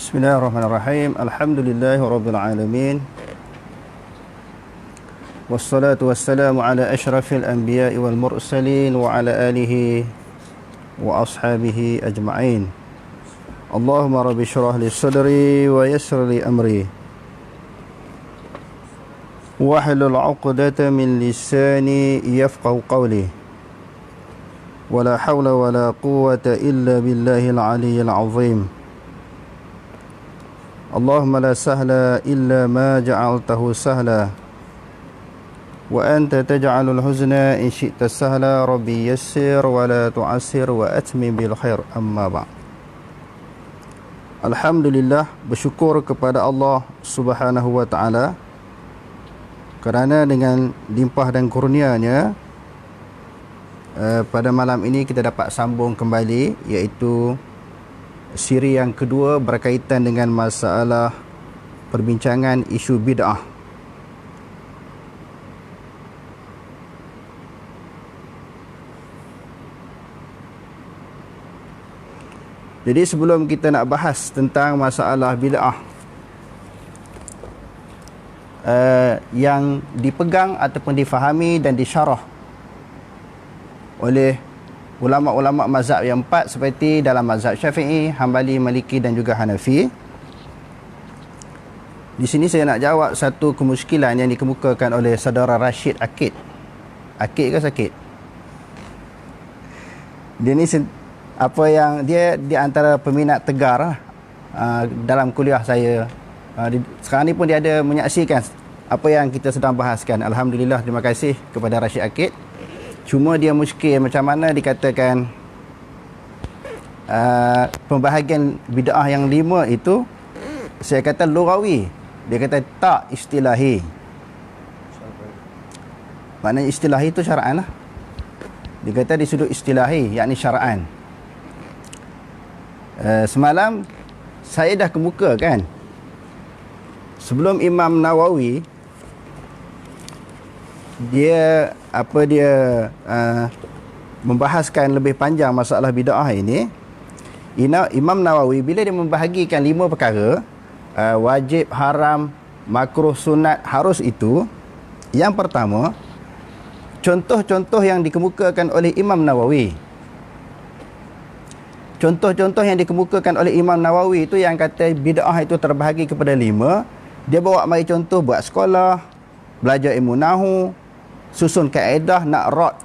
Bismillahirrahmanirrahim. Alhamdulillahirabbil alamin. Wassalatu wassalamu ala asyrafil anbiya'i wal mursalin wa ala alihi wa ashabihi ajma'in. Allahumma rabbi syrah li sadri wa yassir li amri wahlul 'uqdatam min lisani yafqahu qawli. Wala hawla wala quwwata illa billahil 'aliyyil 'azim. Allahumma la sahla illa ma ja'altahu sahla wa anta taj'alul huzna in syi'ta sahla. Rabbi yassir wa la tu'assir wa atmim bil khair. Amma ba'd. Alhamdulillah, bersyukur kepada Allah Subhanahu wa taala kerana dengan limpah dan kurnianya pada malam ini kita dapat sambung kembali, iaitu siri yang kedua berkaitan dengan masalah perbincangan isu bid'ah. Jadi sebelum kita nak bahas tentang masalah bid'ah yang dipegang ataupun difahami dan disyarah oleh ulama-ulama mazhab yang empat seperti dalam mazhab Syafi'i, Hambali, Maliki dan juga Hanafi. Di sini saya nak jawab satu kemusykilan yang dikemukakan oleh saudara Rashid Akid. Akid ke sakit? Dia ni apa yang dia di antara peminat tegar dalam kuliah saya. Sekarang ni pun dia ada menyaksikan apa yang kita sedang bahaskan. Alhamdulillah, terima kasih kepada Rashid Akid. Cuma dia muskil macam mana dikatakan pembahagian bid'ah yang 5 itu, saya kata lughawi, dia kata tak istilahi. Maknanya istilahi itu syara'an lah. Dia kata di sudut istilahi, yakni syara'an. Semalam saya dah kemukakan sebelum Imam Nawawi dia membahaskan lebih panjang masalah bid'ah ini. Imam Nawawi bila dia membahagikan 5 perkara, wajib, haram, makruh, sunat, harus, itu yang pertama, contoh-contoh yang dikemukakan oleh Imam Nawawi. Contoh-contoh yang dikemukakan oleh Imam Nawawi itu yang kata bid'ah itu terbahagi kepada 5. Dia bawa mari contoh buat sekolah, belajar ilmu nahu, susun kaedah, nak rad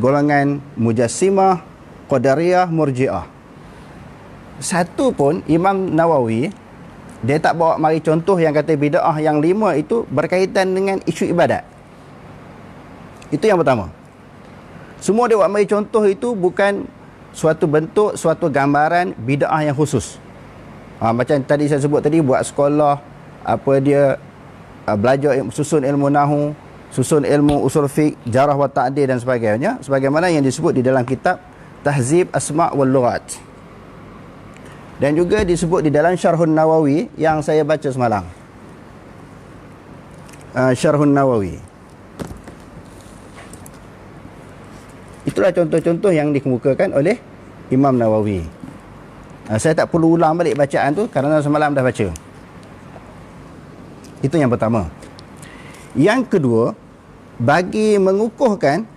golongan Mujassimah, Qadariyah, Murji'ah. Satu pun Imam Nawawi dia tak bawa mari contoh yang kata bid'ah yang 5 itu berkaitan dengan isu ibadat. Itu yang pertama. Semua dia bawa mari contoh itu bukan suatu bentuk, suatu gambaran bid'ah yang khusus. Macam tadi saya sebut tadi, buat sekolah, belajar susun ilmu nahu, susun ilmu usul fiqh, jarah wa ta'dil dan sebagainya, sebagaimana yang disebut di dalam kitab Tahzib Asma' wal Lughat, dan juga disebut di dalam Syarhun Nawawi yang saya baca semalam. Syarhun Nawawi. Itulah contoh-contoh yang dikemukakan oleh Imam Nawawi. Saya tak perlu ulang balik bacaan tu kerana semalam dah baca. Itu yang pertama. Yang kedua, bagi mengukuhkan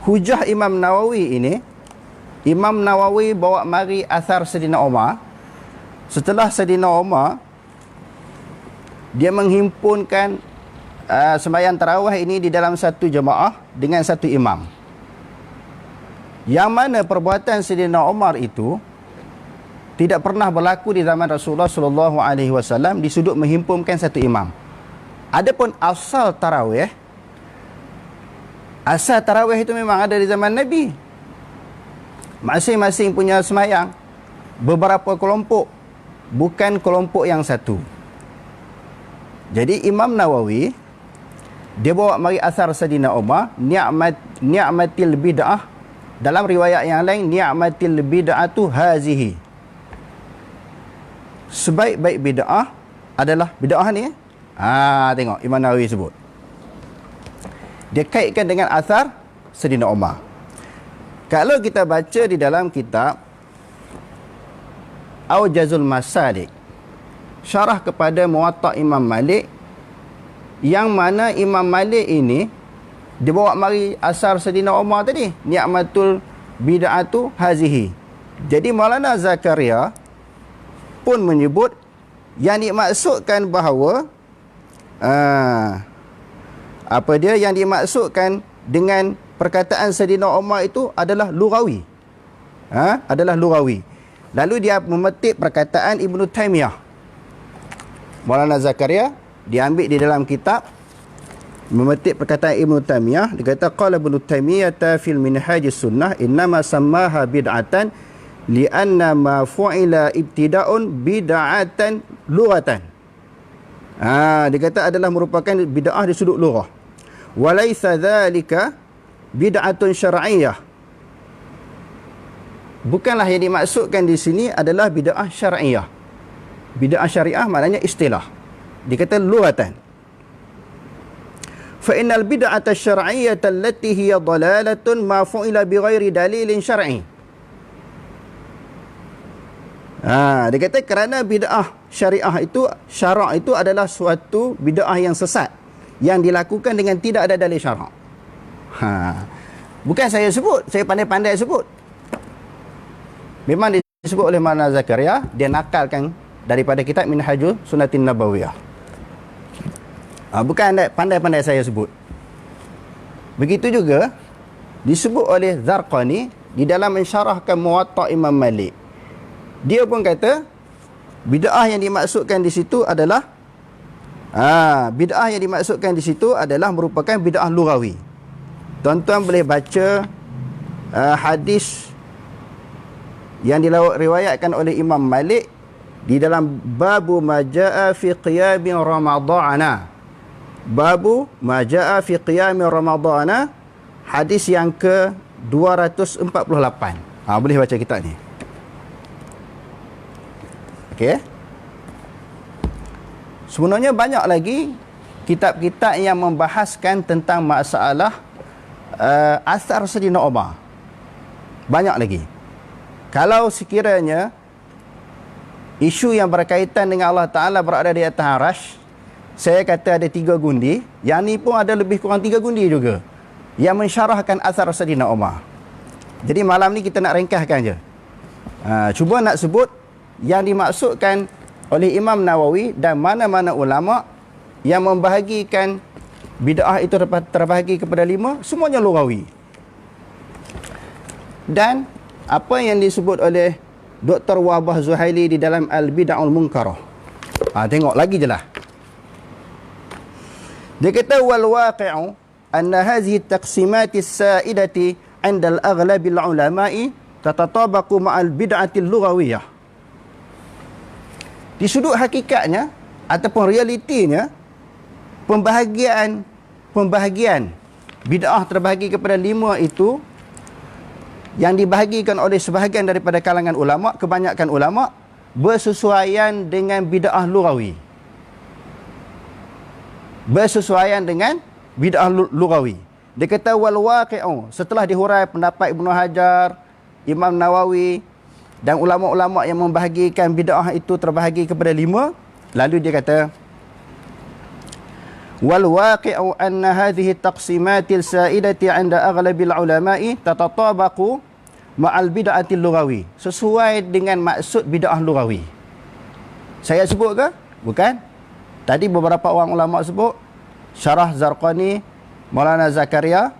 hujah Imam Nawawi ini, Imam Nawawi bawa mari asar Sayyidina Umar. Setelah Sayyidina Umar dia menghimpunkan sembahyang tarawih ini di dalam satu jemaah dengan satu imam. Yang mana perbuatan Sayyidina Umar itu tidak pernah berlaku di zaman Rasulullah sallallahu alaihi wasallam di sudut menghimpunkan satu imam. Adapun asal tarawih itu memang ada di zaman Nabi. Masing-masing punya sembahyang beberapa kelompok, bukan kelompok yang satu. Jadi Imam Nawawi dia bawa mari asar Sayyidina Umar, ni'matil bid'ah, dalam riwayat yang lain ni'matil bid'atu hazihi. Sebaik-baik bid'ah adalah bid'ah ni. Tengok Imam Nawawi sebut. Dia kaitkan dengan asar Sayyidina Umar. Kalau kita baca di dalam kitab Aujazul Masalik, syarah kepada Muwatta Imam Malik, yang mana Imam Malik ini dia bawa mari asar Sayyidina Umar tadi, ni'matul bid'atu hazihi. Jadi Maulana Zakaria pun menyebut yang dimaksudkan bahawa yang dimaksudkan dengan perkataan Sayyidina Umar itu adalah lughawi. Adalah lughawi. Lalu dia memetik perkataan Ibnu Taimiyah. Maulana Zakaria diambil di dalam kitab, memetik perkataan Ibnu Taimiyah. Dia kata qala Ibnu Taimiyah fil Minhajus Sunnah innama sammaha bid'atan li'anna ma fu'ila ibtida'un bid'atan lughatan. Dia kata adalah merupakan bid'ah di sudut lughah. Walaysa dzalika bid'atun syar'iyyah. Bukanlah yang dimaksudkan di sini adalah bid'ah syar'iyyah. Bid'ah syariah maknanya istilah. Dikata lughatan. Fa innal bid'ata syar'iyyata allati hiya dalalatun ma fu'ila bighairi dalilin syar'i. Dia kata kerana bid'ah syariah itu, syarak itu adalah suatu bid'ah yang sesat yang dilakukan dengan tidak ada dalil syarak. Bukan saya sebut, saya pandai-pandai sebut. Memang disebut oleh Maulana Zakaria, dia nakalkan daripada kitab Minhajul Sunnatin Nabawiyah. Bukan pandai-pandai saya sebut. Begitu juga disebut oleh Zarqani di dalam mensyarahkan Muwatta Imam Malik. Dia pun kata bid'ah yang dimaksudkan di situ adalah merupakan bid'ah lughawi. Tuan-tuan boleh baca hadis yang diriwayatkan oleh Imam Malik di dalam babu majaa fi qiyam ramadhana. Babu majaa fi qiyam ramadhana, hadis yang ke 248. Boleh baca kitab ni. Okey. Sebenarnya banyak lagi kitab-kitab yang membahaskan tentang masalah asar Sayyidina Umar. Banyak lagi. Kalau sekiranya isu yang berkaitan dengan Allah Ta'ala berada di atas arash, saya kata ada 3 gundi. Yang ni pun ada lebih kurang 3 gundi juga yang mensyarahkan asar Sayyidina Umar. Jadi malam ni kita nak ringkaskan je. Cuba nak sebut yang dimaksudkan oleh Imam Nawawi dan mana-mana ulama yang membahagikan bid'ah itu terbahagi kepada 5, semuanya lughawi. Dan apa yang disebut oleh Dr. Wahbah Zuhaili di dalam Al-Bid'ahul Munkarah. Tengok lagi je lah. Dia kata wal waqi'u anna hadhihi taqsimati as-sa'idati 'inda al-aghlabi al-ulama'i tatatabaqu ma'al bid'atil lughawiyah. Di sudut hakikatnya ataupun realitinya, pembahagian bid'ah terbahagi kepada 5 itu yang dibahagikan oleh sebahagian daripada kalangan ulama, kebanyakan ulama, bersesuaian dengan bid'ah lughawi. Bersesuaian dengan bid'ah lughawi. Dia kata wal waqi'u, setelah dihurai pendapat Ibnu Hajar, Imam Nawawi dan ulama-ulama yang membahagikan bid'ah itu terbahagi kepada 5, lalu dia kata wal waqi'u anna hadhihi taqsimatil sa'idati 'inda aghlabil ulama'i tatatabaqu ma'al bid'atil lughawi, sesuai dengan maksud bid'ah lughawi. Saya sebut ke? Bukan. Tadi beberapa orang ulama sebut Syarah Zarqani, Maulana Zakaria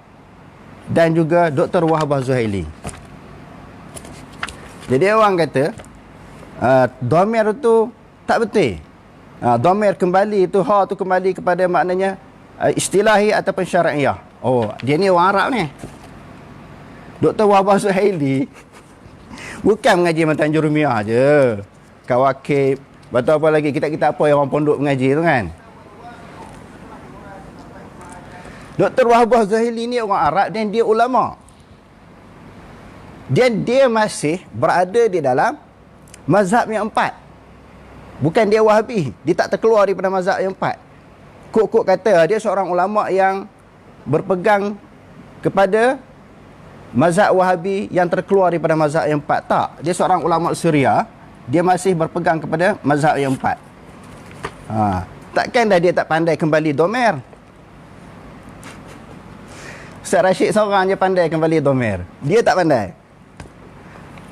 dan juga Dr. Wahbah Zuhaili. Jadi orang kata dhamir tu tak betul. Dhamir kembali tu, tu kembali kepada maknanya istilahi ataupun syar'iyah. Oh, dia ni orang Arab ni. Dr. Wahbah Zuhaili bukan mengaji Matan Jurumiyah je. Kawakib, betul apa lagi, kita apa yang orang pondok mengaji tu kan. Dr. Wahbah Zuhaili ni orang Arab dan dia ulama. Dan dia masih berada di dalam mazhab yang 4. Bukan dia Wahabi. Dia tak terkeluar daripada mazhab yang 4. Kok kata dia seorang ulama yang berpegang kepada mazhab Wahabi yang terkeluar daripada mazhab yang 4. Tak. Dia seorang ulama Syria. Dia masih berpegang kepada mazhab yang 4. Takkan dah dia tak pandai kembali domer. Ustaz Rashid seorang je pandai kembali domer. Dia tak pandai.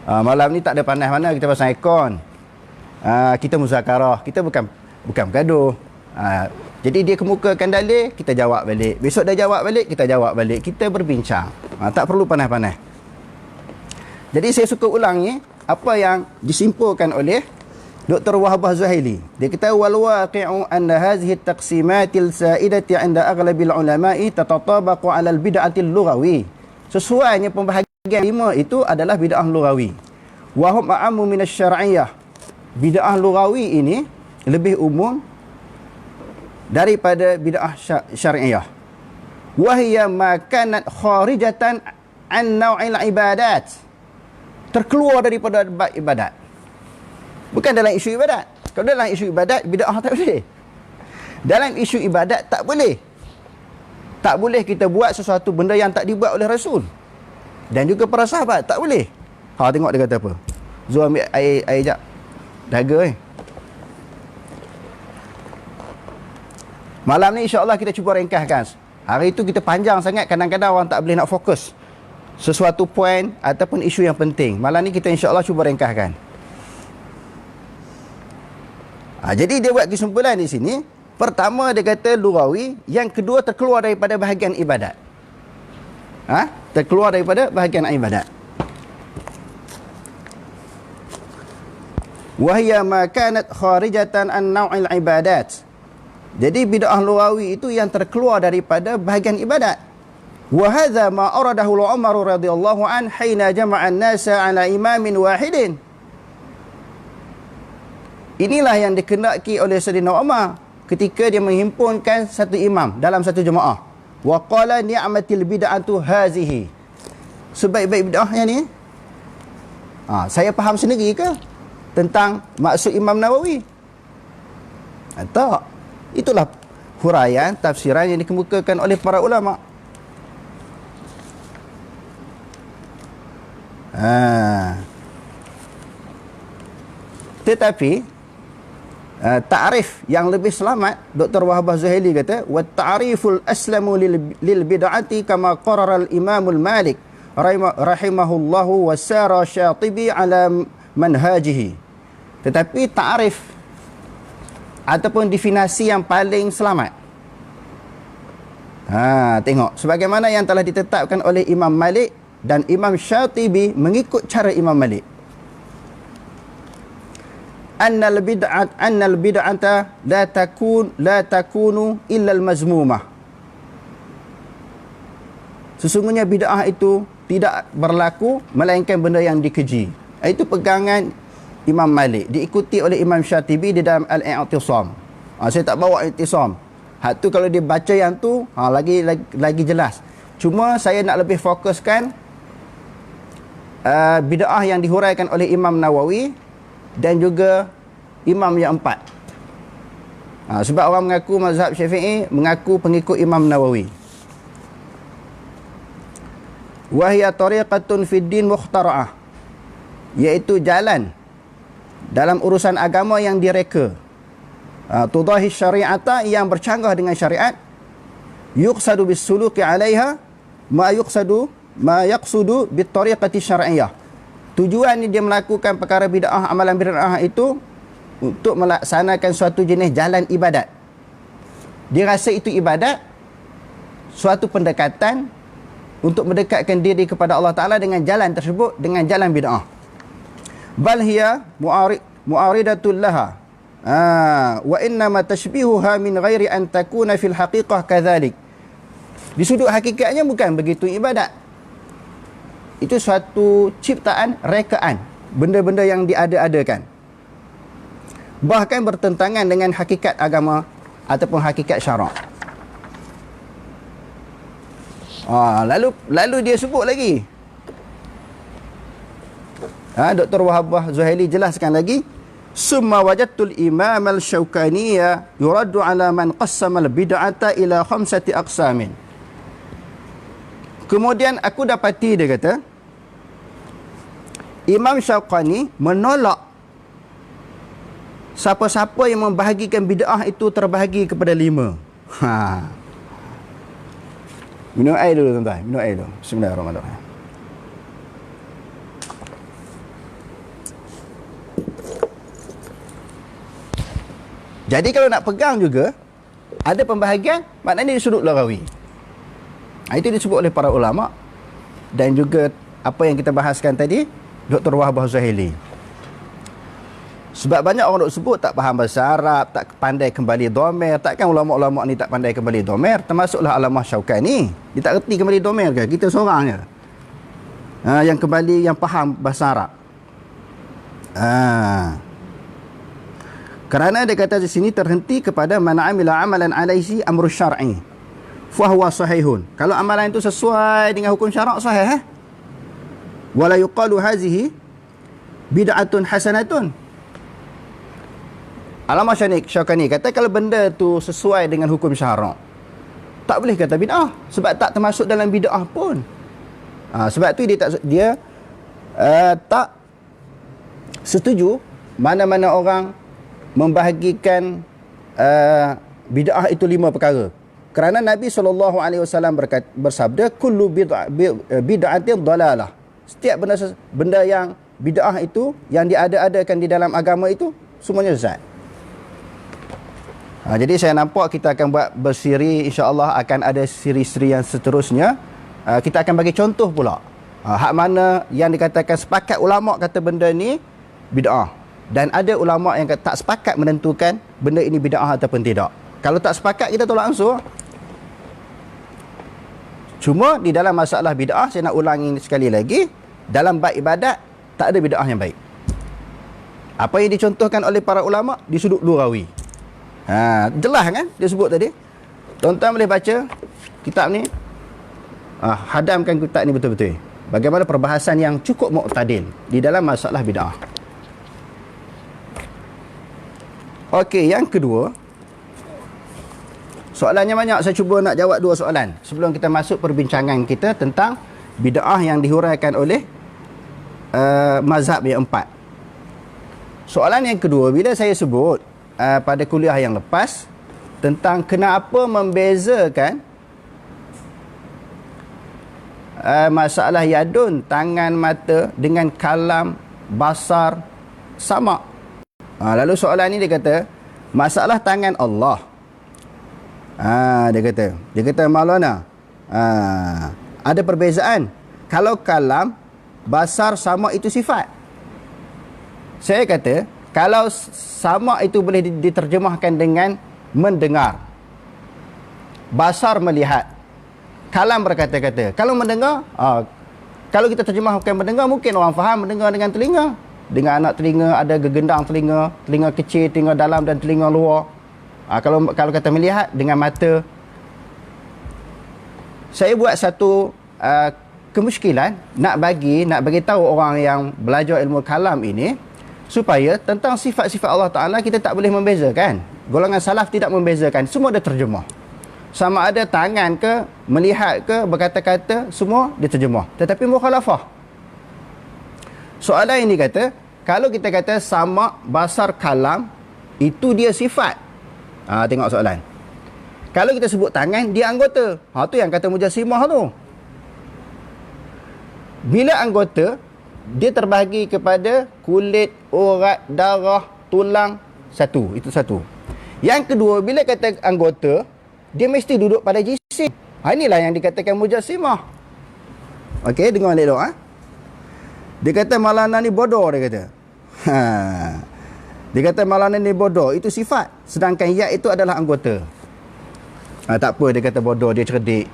Malam ni tak ada pandai mana kita pasang aircon. Kita muzakarah. Kita bukan bergaduh. Jadi dia kemukakan dalil, kita jawab balik. Besok dah jawab balik, kita jawab balik. Kita berbincang. Tak perlu pandai-pandai. Jadi saya suka ulangi apa yang disimpulkan oleh Dr. Wahbah Zuhaili. Dia kata wal waqi'u anna hadhihi at-taqsimatil sa'idati 'inda aghlabil ulama'i tatatabaqu 'ala al-bid'ati al-lughawi. Sesuainya pembahagian 5 itu adalah bid'ah lughawi. Wa hum a'ammu min asy-syar'iyyah. Bid'ah lughawi ini lebih umum daripada bid'ah syar'iyyah. Wa hiya ma kanat kharijatan an naw'il ibadat. Terkeluar daripada ibadat. Bukan dalam isu ibadat. Kalau dalam isu ibadat, bid'ah tak boleh. Dalam isu ibadat, tak boleh. Tak boleh kita buat sesuatu benda yang tak dibuat oleh Rasul. Dan juga para sahabat, tak boleh. Tengok dia kata apa. Zul ambil air jap. Dahaga Malam ni insyaAllah kita cuba ringkaskan. Hari itu kita panjang sangat, kadang-kadang orang tak boleh nak fokus sesuatu poin ataupun isu yang penting. Malam ni kita insyaAllah cuba ringkaskan. Jadi dia buat kesimpulan di sini. Pertama dia kata lughawi, yang kedua terkeluar daripada bahagian ibadat. Terkeluar daripada bahagian ibadat. Wahya ma kanat kharijatan an naw'il ibadat. Jadi bid'ah lughawi itu yang terkeluar daripada bahagian ibadat. Wa hadza ma aradahu Umar radhiyallahu an hina jama'a an-nasa ala imamin wahidin. Inilah yang dikehendaki oleh Sayyidina Umar ketika dia menghimpunkan satu imam dalam satu jemaah. Wa qala ni'matil bid'atu hazihi. Sebaik-baik bid'ahnya ni. Saya faham sendiri ke tentang maksud Imam Nawawi? Tak. Itulah huraian tafsiran yang dikemukakan oleh para ulama. Tetapi ta'rif yang lebih selamat, Dr. Wahbah Zuhaili kata, wa ta'riful aslamu lil bid'ati kama qarara al-Imam al-Malik rahimahullahu wa sara Syatibi ala manhajihi. Tetapi ta'rif ataupun definisi yang paling selamat, tengok sebagaimana yang telah ditetapkan oleh Imam Malik dan Imam Syatibi mengikut cara Imam Malik. Annal bid'ata la takunu illa al-mazmumah. Sesungguhnya bid'ah itu tidak berlaku melainkan benda yang dikeji. Itu pegangan Imam Malik, diikuti oleh Imam Syatibi di dalam Al-I'tisam. Saya tak bawa I'tisam. Hak tu kalau dia baca yang tu lagi jelas. Cuma saya nak lebih fokuskan bid'ah yang dihuraikan oleh Imam Nawawi dan juga imam yang 4. Sebab orang mengaku mazhab Syafi'i, mengaku pengikut Imam Nawawi. Wahya tariqatun fid din mukhtara'ah, iaitu jalan dalam urusan agama yang direka. Tudahi syari'ata, yang bercanggah dengan syariat. Yuqsadu bis suluki 'alaiha ma yaqsudu bit tariqati syar'iyyah. Tujuan dia melakukan perkara bid'ah, amalan bid'ah itu untuk melaksanakan suatu jenis jalan ibadat Dia rasa itu ibadat, suatu pendekatan untuk mendekatkan diri kepada Allah Ta'ala dengan jalan tersebut, dengan jalan bid'ah. Bal hiya mu'aridatul laha. Wa innama tashbihuha min ghairi an takuna fil haqiqah kadhalik. Di sudut hakikatnya bukan begitu ibadat. Itu suatu ciptaan, rekaan, benda-benda yang diada-adakan. Bahkan bertentangan dengan hakikat agama ataupun hakikat syarak. Lalu dia sebut lagi. Dr. Wahbah Zuhaili jelaskan lagi, summa wajadtul imam al-Syaukaniya yuraddu ala man qassama al-bid'ata ila 5 aqsamin. Kemudian aku dapati, dia kata, Imam Syaukani menolak siapa-siapa yang membahagikan bid'ah itu terbahagi kepada 5. Minum air dulu tuan-tuan, minum air dulu. Bismillahirrahmanirrahim. Jadi kalau nak pegang juga, ada pembahagian, maknanya di sudut lagawi. Itu disebut oleh para ulama. Dan juga apa yang kita bahaskan tadi, Dr. Wahbah Zuhaili. Sebab banyak orang duk sebut tak faham bahasa Arab, tak pandai kembali domer. Takkan ulama-ulama ni tak pandai kembali domer? Termasuklah Alamah Syaukani. Dia tak reti kembali domer ke? Kita seorang je. Yang kembali, yang faham bahasa Arab. Kerana dia kata di sini terhenti kepada man amila amalan alaihi amru syar'i fa huwa sahihun. Kalau amalan itu sesuai dengan hukum syarak, sahih. Wala yuqalu hazihi bid'atun hasanatun. Alamah Syaukani kata kalau benda tu sesuai dengan hukum syarak, tak boleh kata bid'ah, sebab tak termasuk dalam bid'ah pun. Sebab tu dia tak setuju mana-mana orang membahagikan bid'ah itu 5 perkara. Kerana Nabi SAW bersabda, kullu bid'atin dalalah. Setiap benda yang bid'ah itu, yang diada-adakan di dalam agama itu, semuanya sesat. Jadi saya nampak kita akan buat bersiri, insya-Allah akan ada siri-siri yang seterusnya. Kita akan bagi contoh pula. Hak mana yang dikatakan sepakat ulama kata benda ni bid'ah. Dan ada ulama yang tak sepakat menentukan benda ini bid'ah ataupun tidak. Kalau tak sepakat, kita tolak ansur. Cuma di dalam masalah bid'ah, saya nak ulangi sekali lagi, dalam bab ibadat tak ada bid'ah yang baik. Apa yang dicontohkan oleh para ulama di sudut lughawi. Jelas kan dia sebut tadi. Tuan-tuan boleh baca kitab ni. Hadamkan kitab ni betul-betul. Bagaimana perbahasan yang cukup mu'tadil di dalam masalah bid'ah. Okey, yang kedua, soalannya banyak. Saya cuba nak jawab 2 soalan sebelum kita masuk perbincangan kita tentang bid'ah yang dihuraikan oleh mazhab yang 4. Soalan yang kedua, bila saya sebut pada kuliah yang lepas tentang kenapa membezakan masalah yadun, tangan, mata, dengan kalam, basar, sama. Lalu soalan ni dia kata, masalah tangan Allah. Dia kata Maulana, ada perbezaan. Kalau kalam, basar, sama itu sifat. Saya kata, kalau sama itu boleh diterjemahkan dengan mendengar, basar melihat, kalam berkata-kata. Kalau mendengar, kalau kita terjemahkan mendengar, mungkin orang faham mendengar dengan telinga. Dengan anak telinga, ada gegendang telinga, telinga kecil, telinga dalam dan telinga luar. Kalau kata melihat dengan mata. Saya buat satu kemusykilan nak bagi tahu orang yang belajar ilmu kalam ini, supaya tentang sifat-sifat Allah Ta'ala kita tak boleh membezakan. Golongan salaf tidak membezakan, semua dia terjemah. Sama ada tangan ke, melihat ke, berkata-kata, semua dia terjemah. Tetapi mukhalafah. Soalan ini kata, kalau kita kata sama, basar, kalam, itu dia sifat. Tengok soalan. Kalau kita sebut tangan, dia anggota. Tu yang kata Mujassimah tu. Bila anggota, dia terbahagi kepada kulit, urat, darah, tulang, satu. Itu satu. Yang kedua, bila kata anggota, dia mesti duduk pada jisim. Inilah yang dikatakan mujassimah. Okey, dengar elok Dia kata Maulana ni bodoh, dia kata. Ha. Dia kata Maulana ni bodoh, itu sifat. Sedangkan yat itu adalah anggota. Tak apa, dia kata bodoh, dia cerdik.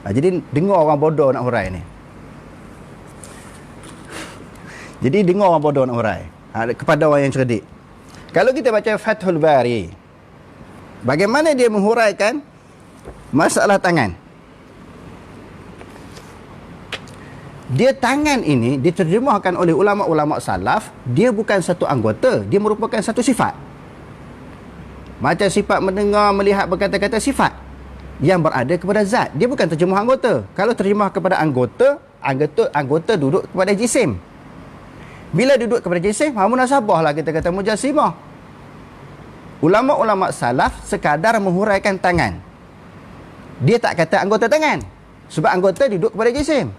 Jadi dengar orang bodoh nak hurai ni. Jadi dengar orang bodoh nak hurai. Kepada orang yang cerdik. Kalau kita baca Fathul Bari, bagaimana dia menghuraikan masalah tangan? Dia tangan ini diterjemahkan oleh ulama-ulama salaf, dia bukan satu anggota, dia merupakan satu sifat. Macam sifat mendengar, melihat, berkata-kata, sifat yang berada kepada zat. Dia bukan terjemah anggota. Kalau terjemah kepada anggota, anggota duduk kepada jisim. Bila duduk kepada jisim, munasabah lah kita kata mujassimah. Ulama-ulama salaf sekadar menghuraikan tangan. Dia tak kata anggota tangan. Sebab anggota duduk kepada jisim.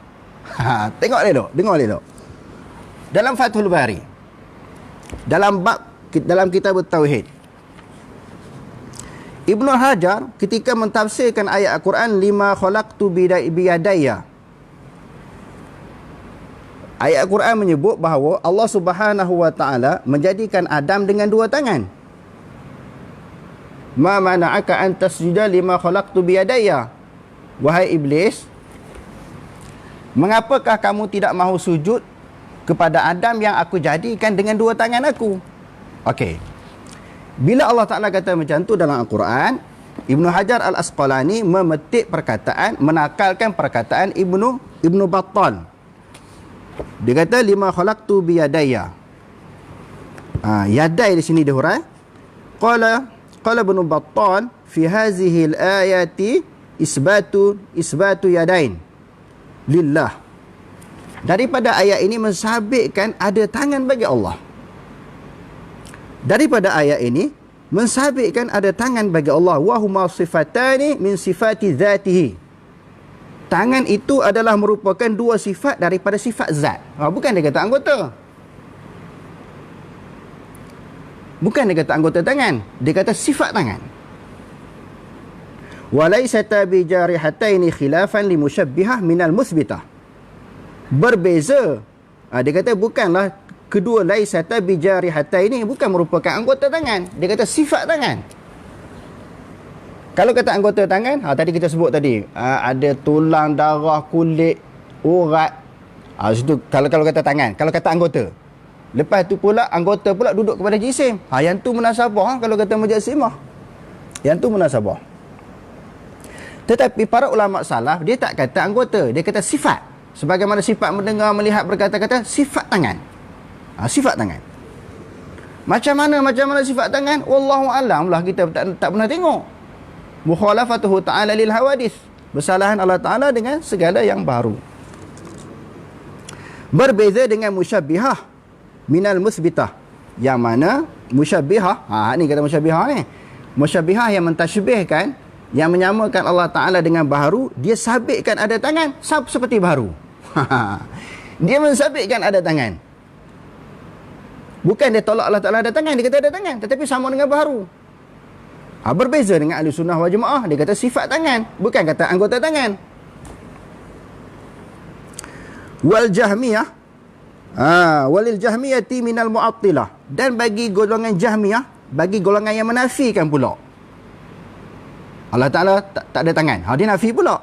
Tengok elok, dengar elok. Dalam Fathul Bari, dalam kitab Tauhid, Ibnu Hajar ketika mentafsirkan ayat Al-Quran lima khalaqtu biyadayya, ayat Al-Quran menyebut bahawa Allah Subhanahu wa taala menjadikan Adam dengan dua tangan. Ma mana'aka an tasjuda lima khalaqtu biyadayya, wahai iblis, mengapakah kamu tidak mahu sujud kepada Adam yang aku jadikan dengan dua tangan aku? Okey. Bila Allah Ta'ala kata macam tu dalam Al-Quran, Ibnu Hajar Al-Asqalani memetik perkataan, menakalkan perkataan Ibnu Battal. Dia kata lima khalaqtu biyadayya. Yadai di sini dihurai. Qala Ibnu Battal fi hazihi al-ayati isbatu yadain lillah. Daripada ayat ini mensabitkan ada tangan bagi Allah. Daripada ayat ini mensabitkan ada tangan bagi Allah. Wa huma sifatani min sifati dzatihi. Tangan itu adalah merupakan dua sifat daripada sifat zat. Bukan dia kata anggota. Bukan dia kata anggota tangan. Dia kata sifat tangan. Walaysata bijarihataini khilafan limusyabbihah minal musbitah. Berbeza. Dia kata bukanlah kedua laysata bijarihataini, bukan merupakan anggota tangan. Dia kata sifat tangan. Kalau kata anggota tangan, tadi kita sebut tadi, ada tulang, darah, kulit, urat. Situ kalau kata tangan. Kalau kata anggota. Lepas tu pula anggota pula duduk kepada jisim. Yang tu munasabah kalau kata mujassimah. Yang tu munasabah. Tetapi para ulama salaf dia tak kata anggota, dia kata sifat. Sebagaimana sifat mendengar, melihat, berkata-kata, sifat tangan. Sifat tangan. Macam mana sifat tangan? Wallahu a'lam lah, kita tak pernah tengok. Mukhalafatuhu ta'ala lil hawadith. Bersalahan Allah Ta'ala dengan segala yang baru. Berbeza dengan musyabbihah minal musbitah. Yang mana musyabbihah, ni kata musyabbihah ni. Musyabbihah yang mentasybihkan, yang menyamakan Allah Ta'ala dengan baharu, dia sabitkan ada tangan seperti baharu. Dia mensabitkan ada tangan. Bukan dia tolak Allah Ta'ala ada tangan, dia kata ada tangan, tetapi sama dengan baharu. Berbeza dengan ahli sunnah wal jamaah, dia kata sifat tangan, bukan kata anggota tangan. Wal jahmiyah, walil jahmiyati minal mu'attilah. Dan bagi golongan jahmiyah, bagi golongan yang menafikan pula Allah Ta'ala tak ada tangan, dia nafi pula.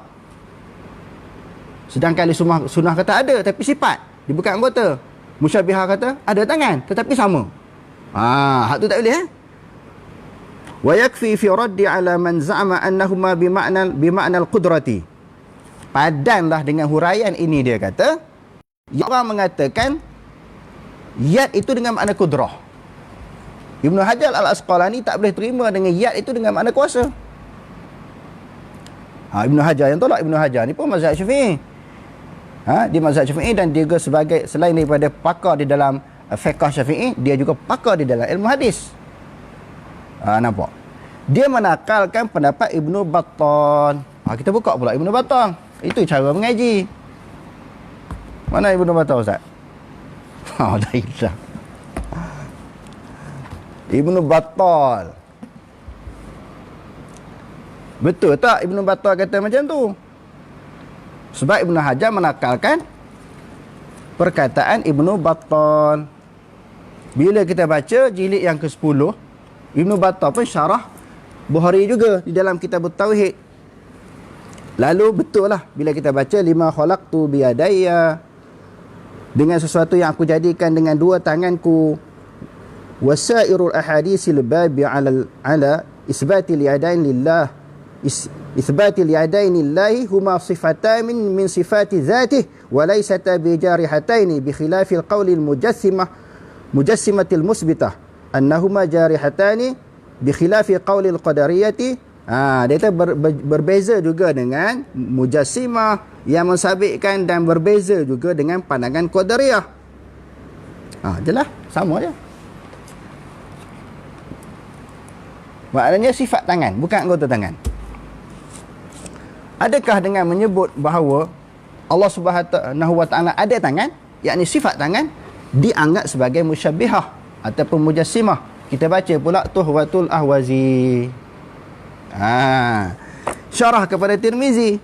Sedangkan ahli sunnah kata ada, tapi sifat, dia bukan anggota. Musyabbihah kata ada tangan tetapi sama. Hak tu tak boleh. Wa yakfi fi raddi ala man za'ama annahuma bima'na al-qudrati. Padanlah dengan huraian ini, dia kata orang mengatakan yad itu dengan makna kudrah. Ibnu Hajar Al-Asqalani tak boleh terima dengan yad itu dengan makna kuasa. Ibnu Hajar yang tolak, Ibnu Hajar ni pun mazhab Syafi'i. Dia mazhab Syafi'i dan dia juga sebagai, selain daripada pakar di dalam fiqh Syafi'i, dia juga pakar di dalam ilmu hadis. Nampak? Dia menakalkan pendapat Ibnu Battal. Kita buka pula Ibnu Battal. Itu cara mengaji. Mana Ibnu Battal, Ustaz? Dah hilang. Ibnu Battal. Betul tak Ibnu Battal kata macam tu? Sebab Ibnu Hajar menakalkan perkataan Ibnu Battal. Bila kita baca jilid yang ke-10, Ibnu Battal pun syarah Bukhari juga di dalam kitab Tauhid. Lalu betul lah bila kita baca lima khalaqtu biyadayya, dengan sesuatu yang aku jadikan dengan dua tanganku. Wasairul ahadisil babi ala isbatil yadain lillah, isbatil yadain lillahi huma sifatan min sifati dzatih wa laysata bi jarihataini bi khilafil qawli mujassimatil musbitah annahuma jarihatani bi khilafi qawli qadariyati. Dia kata berbeza juga dengan mujassimah yang mensabitkan, dan berbeza juga dengan pandangan qadariyah. Jelas sama je. Maknanya sifat tangan, bukan anggota tangan. Adakah dengan menyebut bahawa Allah Subhanahu wa taala ada tangan, yakni sifat tangan, dianggap sebagai musyabbihah ataupun mujassimah? Kita baca pula Tuhfatul Ahwazi. Syarah kepada Tirmizi.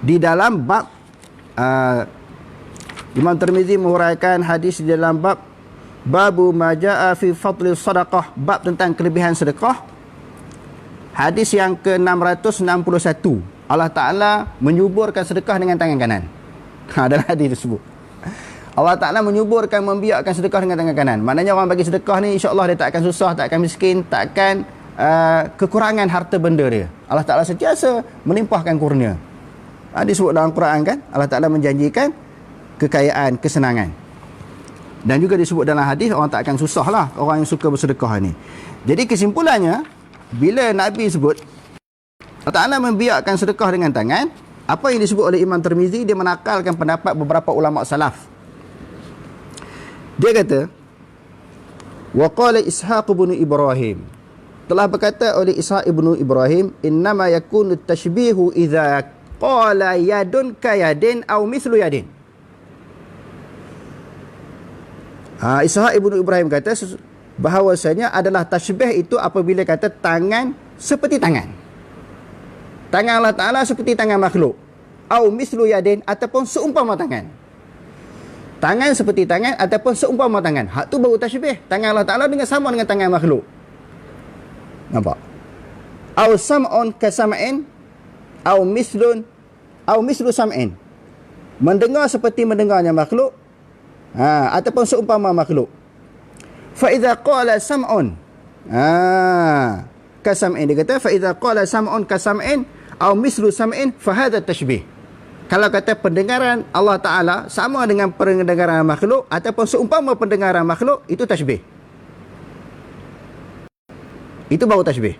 Di dalam bab Imam Tirmizi menguraikan hadis di dalam bab Babu majaa fi fadli sadaqah, bab tentang kelebihan sedekah. Hadis yang ke-661, Allah Ta'ala menyuburkan sedekah dengan tangan kanan. Dalam hadis tersebut Allah Ta'ala menyuburkan, membiakkan sedekah dengan tangan kanan. Maknanya orang bagi sedekah ni, insya-Allah dia tak akan susah, tak akan miskin, tak akan kekurangan harta benda dia. Allah Ta'ala sentiasa melimpahkan kurnia. Disebut dalam Quran kan, Allah Ta'ala menjanjikan kekayaan, kesenangan. Dan juga disebut dalam hadis, orang tak akan susah lah orang yang suka bersedekah ni. Jadi kesimpulannya, bila Nabi sebut Allah Ta'ala membiakkan sedekah dengan tangan, apa yang disebut oleh Imam Tirmizi, dia menakalkan pendapat beberapa ulama salaf. Dia kata, wa qala Ishaq bin Ibrahim, telah berkata oleh Ishaq ibnu Ibrahim, innama yakunu tashbihu idza qala yadun ka yadin aw mithlu yadin. Ishaq ibnu Ibrahim kata bahawasanya adalah tashbih itu apabila kata tangan seperti tangan. Tangan Allah Ta'ala seperti tangan makhluk. Au mislu yadin, ataupun seumpama tangan. Tangan seperti tangan ataupun seumpama tangan. Hak tu baru tashbih. Tangan Allah Ta'ala dengan sama dengan tangan makhluk. Nampak? Au sam'un kasam'in, au mislu sam'in. Mendengar seperti mendengarnya makhluk, ataupun seumpama makhluk. Fa idza qala sam'un kasam'in, dia kata fa idza qala sam'un kasam'in au mislu sam'in fa hadha tashbih. Kalau kata pendengaran Allah Ta'ala sama dengan pendengaran makhluk ataupun seumpama pendengaran makhluk, itu tashbih. Itu baru tashbih.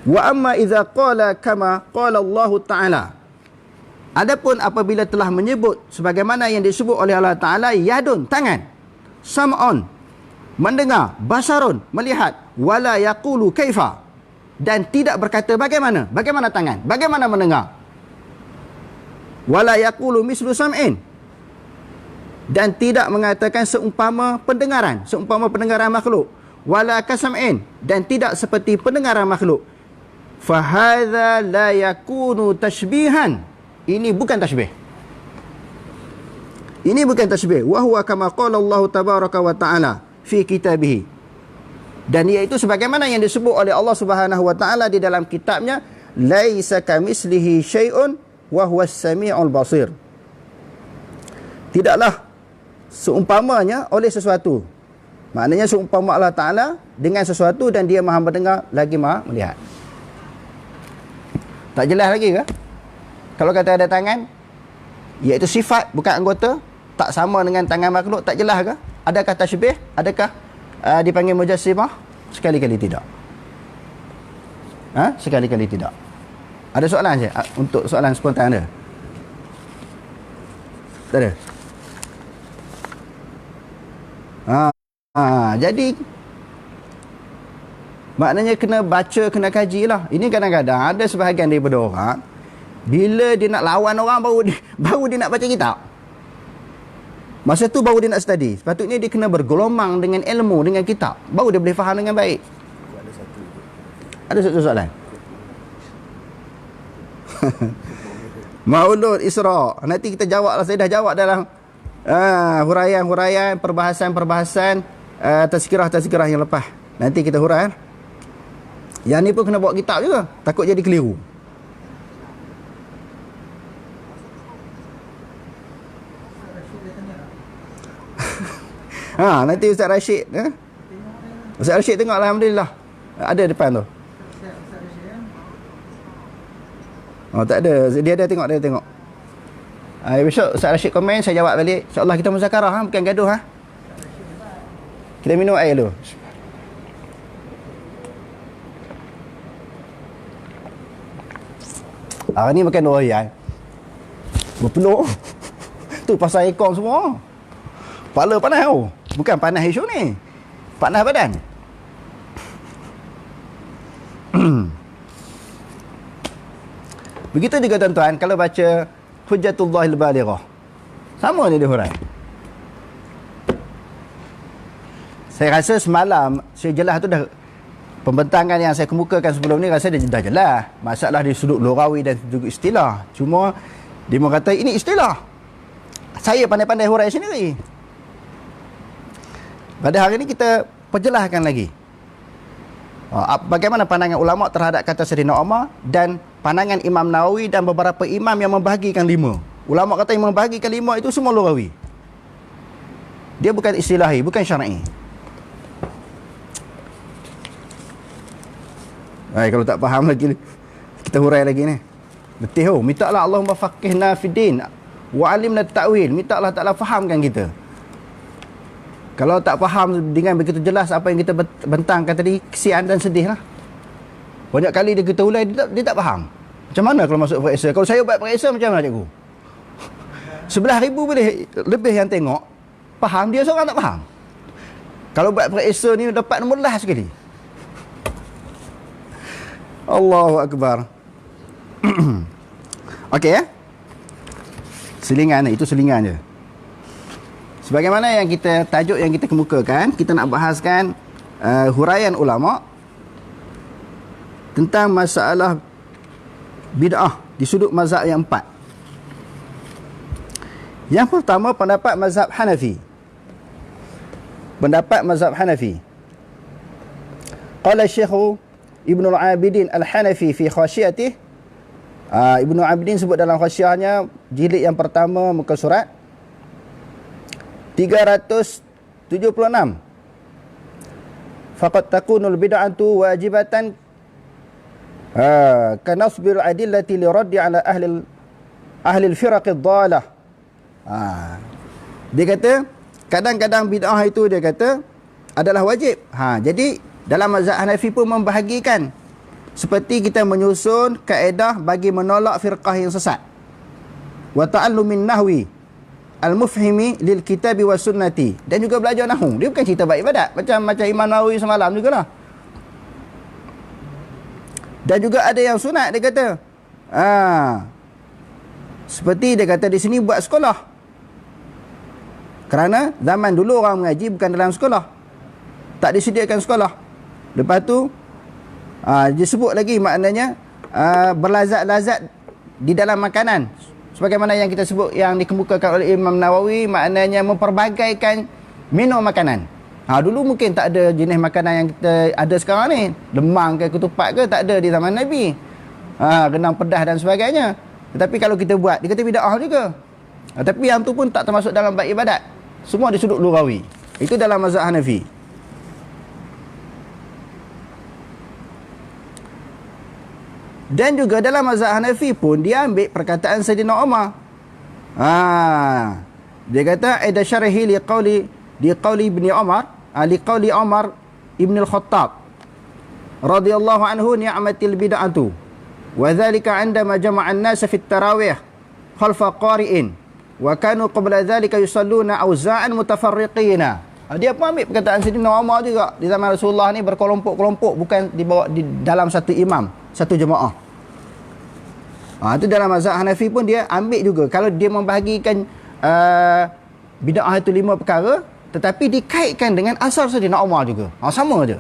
Wa amma idza qala kama qala Allah Ta'ala, adapun apabila telah menyebut sebagaimana yang disebut oleh Allah Ta'ala, yadun, tangan, sam'un, mendengar, basarun, melihat, wala yaqulu kaifa, dan tidak berkata bagaimana tangan, bagaimana mendengar, wala yaqulu mislu sam'in, dan tidak mengatakan seumpama pendengaran makhluk, wala kasam'in, dan tidak seperti pendengaran makhluk, fa hadza la yakunu tashbihan, ini bukan tashbih. Ini bukan tashbih. Wa huwa kama qala Allah tabaraka wa ta'ala fi kitabih, dan iaitu sebagaimana yang disebut oleh Allah Subhanahu wa taala di dalam kitabnya, laisa kamislihi syai'un wa huwas samiul basir. Tidaklah seumpamanya oleh sesuatu. Maknanya seumpama Allah Taala dengan sesuatu, dan dia Maha mendengar lagi Maha melihat. Tak jelas lagi ke? Kalau kata ada tangan, iaitu sifat bukan anggota, tak sama dengan tangan makhluk, tak jelas ke? Adakah tashbih? Adakah dipanggil mujassimah? Sekali-kali tidak. Sekali-kali tidak. Ada soalan je untuk soalan spontan ada? Tak ada? Jadi maknanya kena baca, kena kaji lah. Ini kadang-kadang ada sebahagian daripada orang, Bila dia nak lawan orang baru dia nak baca kitab. Masa tu baru dia nak study. Sepatutnya dia kena bergelombang dengan ilmu, dengan kitab. Baru dia boleh faham dengan baik. Ada satu soalan? Maulud Isra. Nanti kita jawab lah. Saya dah jawab dalam huraian-huraian, perbahasan-perbahasan tazkirah-tazkirah yang lepas. Nanti kita huraian. Yang ni pun kena bawa kitab juga. Takut jadi keliru. Nanti Ustaz Rashid Ustaz Rashid tengok, alhamdulillah. Ada depan tu. Tak ada. Dia ada tengok, besok Ustaz Rashid komen, saya jawab balik. InsyaAllah kita muzakarah, bukan gaduh. Kita minum air dulu. Ni makan royal. Berpeluh. Tu pasal ekor semua. Kepala panas tau. Bukan panas isu ni. Panas badan. Begitu juga tuan-tuan, kalau baca Hujjatullahil Balighah. Sama ni dia hurai. Saya rasa semalam saya jelas tu dah, pembentangan yang saya kemukakan sebelum ni rasa dah jelas. Masalah di sudut lughawi dan juga istilah. Cuma dia mengata ini istilah. Saya pandai-pandai hurai sendiri. Pada hari ini kita perjelaskan lagi bagaimana pandangan ulama terhadap kata Sayyidina Umar dan pandangan Imam Nawawi dan beberapa imam yang membahagikan 5. Ulama kata yang membahagikan 5 itu semua lughawi. Dia bukan istilahi, bukan syar'i. Kalau tak faham lagi, kita hurai lagi ni. Letih oh, mintalah Allahumma faqihna fiddin wa alimna ta'wil. Mintalah Ta'ala fahamkan kita. Kalau tak faham dengan begitu jelas apa yang kita bentangkan tadi, kesian dan sedih lah. Banyak kali dia kita ulai, dia tak faham. Macam mana kalau masuk periksa? Kalau saya buat periksa macam mana cikgu? 11,000 boleh lebih yang tengok, faham, dia seorang tak faham. Kalau buat periksa ni dapat nombor lah sekali. Allahu Akbar. Okey selingan, itu selingan je. Sebagaimana yang kita tajuk yang kita kemukakan, kita nak bahaskan huraian ulama tentang masalah bid'ah di sudut mazhab yang 4. Yang pertama, pendapat mazhab Hanafi. Pendapat mazhab Hanafi. Qala Syekh Ibnu Abidin Al-Hanafi fi Khasyiatih. Ibnu Abidin sebut dalam Khasyiyahnya jilid yang pertama muka surat 376. Faqad takunul bid'atu wajibatan kanasbil adillati li raddi ala ahli al-firaq ad-dhalah. Dia kata kadang-kadang bid'ah itu dia kata adalah wajib. Jadi dalam mazhab Hanafi pun membahagikan seperti kita menyusun kaedah bagi menolak firqah yang sesat. Wa ta'allumin nahwi al-mufhimi lil kitabi was sunnati, dan juga belajar nahwu. Dia bukan cerita bab ibadat macam Imam Nawawi semalam jugalah. Dan juga ada yang sunat dia kata. Seperti dia kata di sini buat sekolah. Kerana zaman dulu orang mengaji bukan dalam sekolah. Tak disediakan sekolah. Lepas tu disebut lagi maknanya berlazat-lazat di dalam makanan. Sebagaimana yang kita sebut, yang dikemukakan oleh Imam Nawawi, maknanya memperbagaikan minum makanan. Dulu mungkin tak ada jenis makanan yang kita ada sekarang ni. Lemang ke ketupat ke, tak ada di zaman Nabi. Renang pedas dan sebagainya. Tetapi kalau kita buat, dia kata bid'ah juga. Tapi yang tu pun tak termasuk dalam bab ibadat. Semua di sudut lughawi. Itu dalam mazhab Hanafi. Dan juga dalam mazhab Hanafi pun dia ambil perkataan Sayyidina Umar. Dia kata ada syarahi liqauli ibni Umar, liqauli Umar ibn al-Khattab radhiyallahu anhu ni'matil bid'atu wa dhalika 'indama jama'a an-nas fi at-tarawih khalfa qari'in wa kanu qabla dhalika yusalluna awza'an mutafarriqina. Dia pun ambil perkataan Sayyidina Umar juga. Di zaman Rasulullah ni berkelompok-kelompok, bukan dibawa di dalam satu imam, satu jemaah. Itu dalam mazhab Hanafi pun dia ambil juga. Kalau dia membahagikan bid'ah itu 5 perkara, tetapi dikaitkan dengan asar Sayyidina Umar juga. Sama je.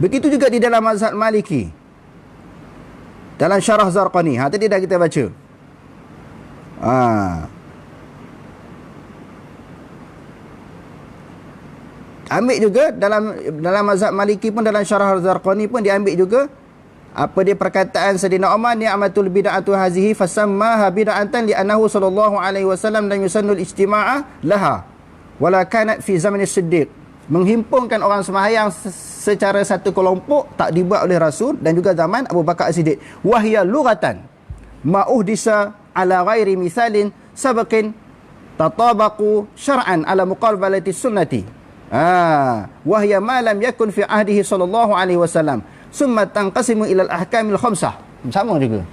Begitu juga di dalam mazhab Maliki. Dalam Syarah Zarqani. Tadi dah kita baca. Ambil juga dalam mazhab Maliki pun, dalam Syarah Zarqani pun diambil juga apa dia perkataan Sayyidina Umar, ni'matul bid'atu hazihi fasammaha bid'atan li'annahu sallallahu alaihi wasallam lam yusannul ijtima'a laha wala kanat fi zaman as-siddiq. Menghimpunkan orang sembahyang secara satu kelompok tak dibuat oleh Rasul dan juga zaman Abu Bakar As-Siddiq. Wahya lughatan ma uhdisa ala ghairi mithalin sabaqin tatabaqu syar'an ala muqabalati sunnati. Wahya ma lam yakun fi ahdihi sallallahu alaihi wasallam. Summa tanqasimu ilal ahkamil khamsah. Sama juga.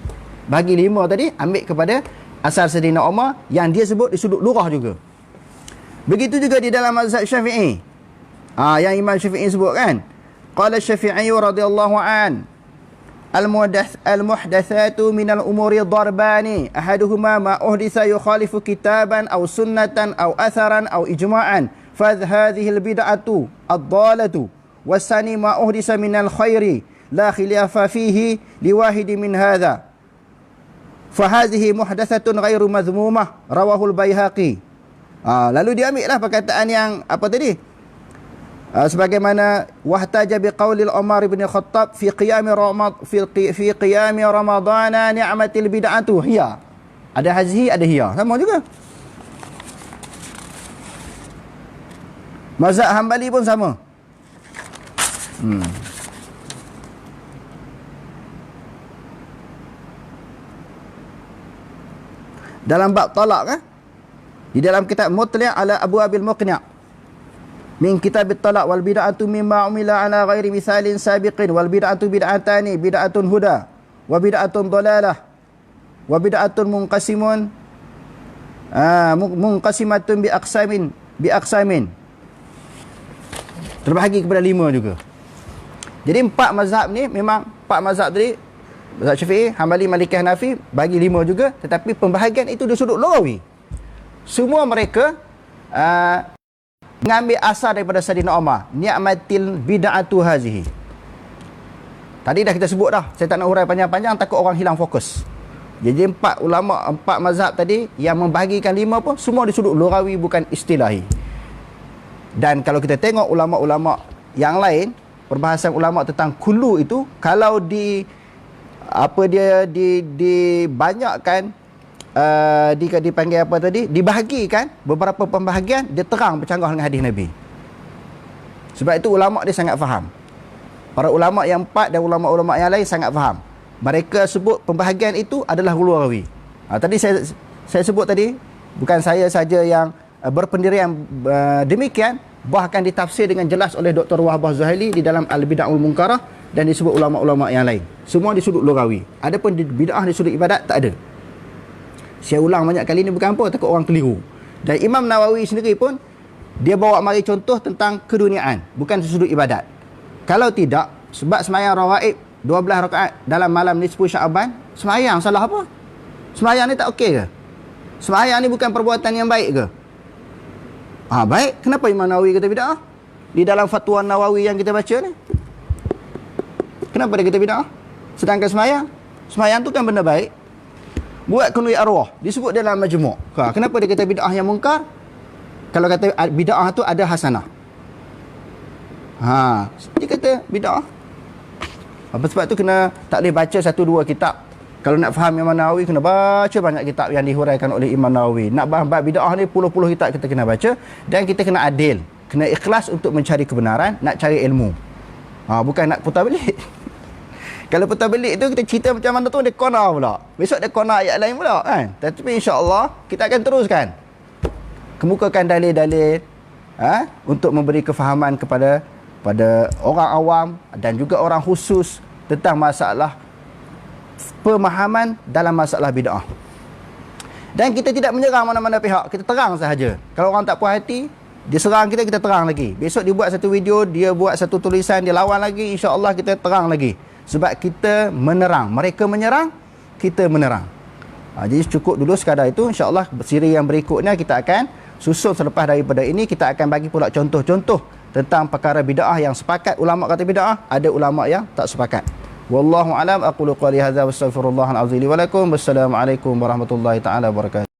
Bagi 5 tadi ambil kepada asal Sayyidina Umar yang dia sebut di sudut lughah juga. Begitu juga di dalam mazhab Syafi'i. Yang Imam Syafi'i sebut kan. Qala Syafi'i radhiyallahu an al-muhdatsatu minal umuri darbani ahaduhuma ma uhditha yukhalifu kitaban aw sunnatan aw atharan aw ijma'an fa hadhihi al-bid'atu ad-dhalatu wasani ma uhditha minal khairi la khilafa fihi liwahidi min hadha fahadhihi muhdatsatun ghairu madhmumah rawahul Baihaqi. Lalu diambil lah perkataan yang apa tadi, sebagaimana wahtaja biqaulil Umar bin Khattab fi qiyam ramadana ni'matil bid'atu hiya. Ada hazihi, ada hiya, sama juga. Mazhab Hambali pun sama. Dalam bab talak kan, di dalam kitab Mutli' ala Abu Abil Muqni' min kitab talak wal bid'atu mimma umila ala ghairi misalin sabiqin wal bid'atu bid'atani bid'atun huda wa bid'atun dalalah wa bid'atun munqasimatun bi aqsamin terbahagi kepada 5 juga. Jadi 4 mazhab ni memang 4 mazhab tadi, mazhab Syafi'i, Hambali, Maliki, Hanafi bagi 5 juga, tetapi pembahagian itu di sudut lughawi. Semua mereka mengambil asal daripada Sayyidina Umar, ni'matil bid'atu hazihi. Tadi dah kita sebut dah, saya tak nak hurai panjang-panjang takut orang hilang fokus. Jadi 4 ulama, 4 mazhab tadi yang membahagikan 5 pun semua di sudut lughawi, bukan istilahi. Dan kalau kita tengok ulama-ulama yang lain, perbahasan ulama tentang kullu itu, kalau dibanyakkan, dipanggil apa tadi, dibahagikan beberapa pembahagian, dia terang bercanggah dengan hadis Nabi. Sebab itu ulama dia sangat faham. Para ulama yang 4 dan ulama-ulama yang lain sangat faham. Mereka sebut pembahagian itu adalah lughawi. Tadi saya sebut tadi, bukan saya saja yang berpendirian demikian, bahkan ditafsir dengan jelas oleh Dr. Wahbah Zuhaili di dalam Al-Bid'ahul Munkarah, dan disebut ulama-ulama yang lain. Semua di sudut lughawi. Adapun di bid'ah di sudut ibadat tak ada. Saya ulang banyak kali ni bukan apa, takut orang keliru. Dan Imam Nawawi sendiri pun dia bawa mari contoh tentang keduniaan, bukan sudut ibadat. Kalau tidak, sebab sembahyang rawaib 12 rakaat dalam malam nisfu Syaban, sembahyang salah apa? Sembahyang ni tak okey ke? Sembahyang ni bukan perbuatan yang baik ke? Baik. Kenapa Imam Nawawi kata bid'ah? Di dalam fatwa Nawawi yang kita baca ni, kenapa dia kata bid'ah? Sedangkan sembahyang tu kan benda baik. Buat kunui arwah, disebut dalam majmu'. Kenapa dia kata bid'ah yang mungkar? Kalau kata bid'ah tu ada hasanah. Dia kata bid'ah. Apa sebab tu kena tak boleh baca 1-2 kitab. Kalau nak faham Imam Nawawi, kena baca banyak kitab yang dihuraikan oleh Imam Nawawi. Nak faham bab bid'ah ni, puluh-puluh kitab kita kena baca. Dan kita kena adil, kena ikhlas untuk mencari kebenaran, nak cari ilmu. Bukan nak putar belik. Kalau putar belik tu kita cerita macam mana tu, dia kona pula. Besok dia kona ayat lain pula kan. Tapi insya-Allah kita akan teruskan, kemukakan dalil-dalil untuk memberi kefahaman kepada orang awam dan juga orang khusus tentang masalah pemahaman dalam masalah bid'ah. Dan kita tidak menyerang mana-mana pihak, kita terang sahaja. Kalau orang tak puas hati, dia serang kita, kita terang lagi. Besok dia buat satu video, dia buat satu tulisan, dia lawan lagi, insya-Allah kita terang lagi. Sebab kita menerang, mereka menyerang, kita menerang. Jadi cukup dulu sekadar itu. InsyaAllah siri yang berikutnya kita akan susun selepas daripada ini. Kita akan bagi pula contoh-contoh tentang perkara bid'ah yang sepakat ulama kata bid'ah, ada ulama yang tak sepakat. Wallahu alam, aqulu qali hadza wa astaghfirullahal azim li wa lakum. Wassalamualaikum warahmatullahi taala wabarakatuh.